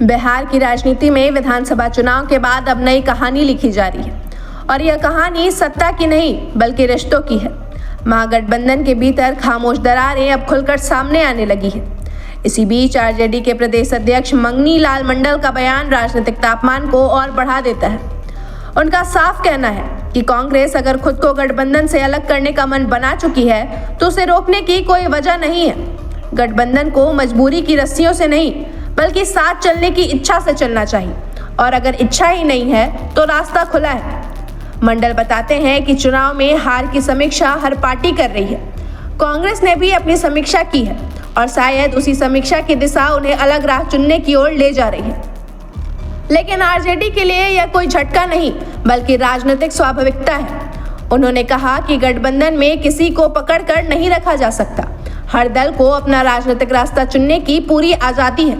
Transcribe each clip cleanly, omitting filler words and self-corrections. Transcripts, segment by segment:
बिहार की राजनीति में विधानसभा चुनाव के बाद अब नई कहानी लिखी जा रही है और यह कहानी सत्ता की नहीं बल्कि रिश्तों की है। महागठबंधन के भीतर खामोश दरारें अब खुलकर सामने आने लगी है। इसी बीच आरजेडी के प्रदेश अध्यक्ष मंगनी लाल मंडल का बयान राजनीतिक तापमान को और बढ़ा देता है। उनका साफ कहना है कि कांग्रेस अगर खुद को गठबंधन से अलग करने का मन बना चुकी है तो उसे रोकने की कोई वजह नहीं है। गठबंधन को मजबूरी की रस्सियों से नहीं बल्कि साथ चलने की इच्छा से चलना चाहिए और अगर इच्छा ही नहीं है तो रास्ता खुला है। मंडल बताते हैं कि चुनाव में हार की समीक्षा हर पार्टी कर रही है। कांग्रेस ने भी अपनी समीक्षा की है और शायद उसी समीक्षा की दिशा उन्हें अलग राह चुनने की ओर ले जा रही है। लेकिन आरजेडी के लिए यह कोई झटका नहीं बल्कि राजनीतिक स्वाभाविकता है। उन्होंने कहा कि गठबंधन में किसी को पकड़कर नहीं रखा जा सकता। हर दल को अपना राजनीतिक रास्ता चुनने की पूरी आज़ादी है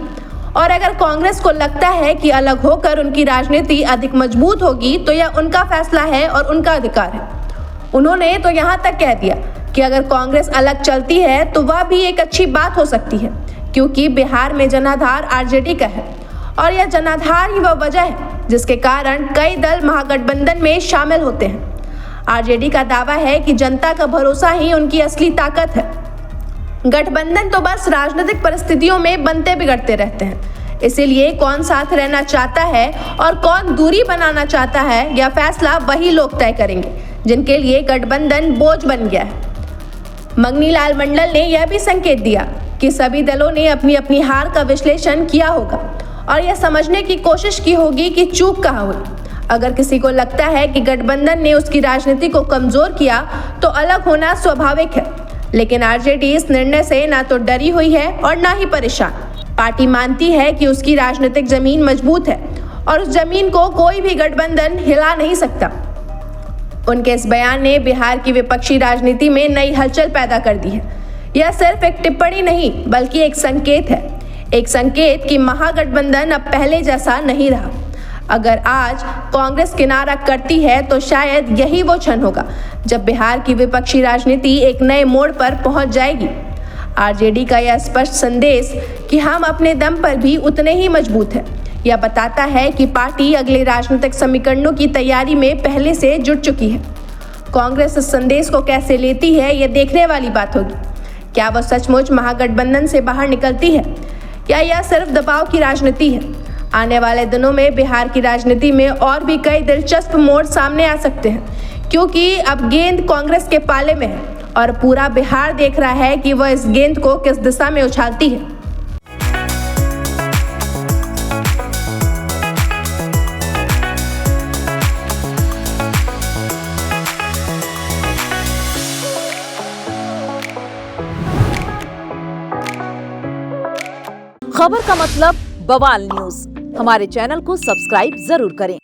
और अगर कांग्रेस को लगता है कि अलग होकर उनकी राजनीति अधिक मजबूत होगी तो यह उनका फैसला है और उनका अधिकार है। उन्होंने तो यहाँ तक कह दिया कि अगर कांग्रेस अलग चलती है तो वह भी एक अच्छी बात हो सकती है क्योंकि बिहार में जनाधार आरजेडी का है और यह जनाधार ही वह वजह है जिसके कारण कई दल महागठबंधन में शामिल होते हैं। आरजेडी का दावा है कि जनता का भरोसा ही उनकी असली ताकत है। गठबंधन तो बस राजनीतिक परिस्थितियों में बनते बिगड़ते रहते हैं, इसीलिए कौन साथ रहना चाहता है और कौन दूरी बनाना चाहता है यह फैसला वही लोग तय करेंगे जिनके लिए गठबंधन बोझ बन गया है। मंगनी लाल मंडल ने यह भी संकेत दिया कि सभी दलों ने अपनी अपनी हार का विश्लेषण किया होगा और यह समझने की कोशिश की होगी कि चूक कहाँ हुई। अगर किसी को लगता है कि गठबंधन ने उसकी राजनीति को कमजोर किया तो अलग होना स्वाभाविक है, लेकिन आरजेडी इस निर्णय से ना तो डरी हुई है और ना ही परेशान। पार्टी मानती है कि उसकी राजनीतिक जमीन मजबूत है और उस जमीन को कोई भी गठबंधन हिला नहीं सकता। उनके इस बयान ने बिहार की विपक्षी राजनीति में नई हलचल पैदा कर दी है। यह सिर्फ एक टिप्पणी नहीं बल्कि एक संकेत है, एक संकेत कि महागठबंधन अब पहले जैसा नहीं रहा। अगर आज कांग्रेस किनारा करती है तो शायद यही वो क्षण होगा जब बिहार की विपक्षी राजनीति एक नए मोड़ पर पहुंच जाएगी। आरजेडी का यह स्पष्ट संदेश कि हम अपने दम पर भी उतने ही मजबूत हैं, यह बताता है कि पार्टी अगले राजनीतिक समीकरणों की तैयारी में पहले से जुट चुकी है। कांग्रेस इस संदेश को कैसे लेती है यह देखने वाली बात होगी। क्या वह सचमुच महागठबंधन से बाहर निकलती है या यह सिर्फ दबाव की राजनीति है? आने वाले दिनों में बिहार की राजनीति में और भी कई दिलचस्प मोड़ सामने आ सकते हैं क्योंकि अब गेंद कांग्रेस के पाले में है और पूरा बिहार देख रहा है कि वह इस गेंद को किस दिशा में उछालती है। खबर का मतलब बवाल न्यूज। हमारे चैनल को सब्सक्राइब जरूर करें।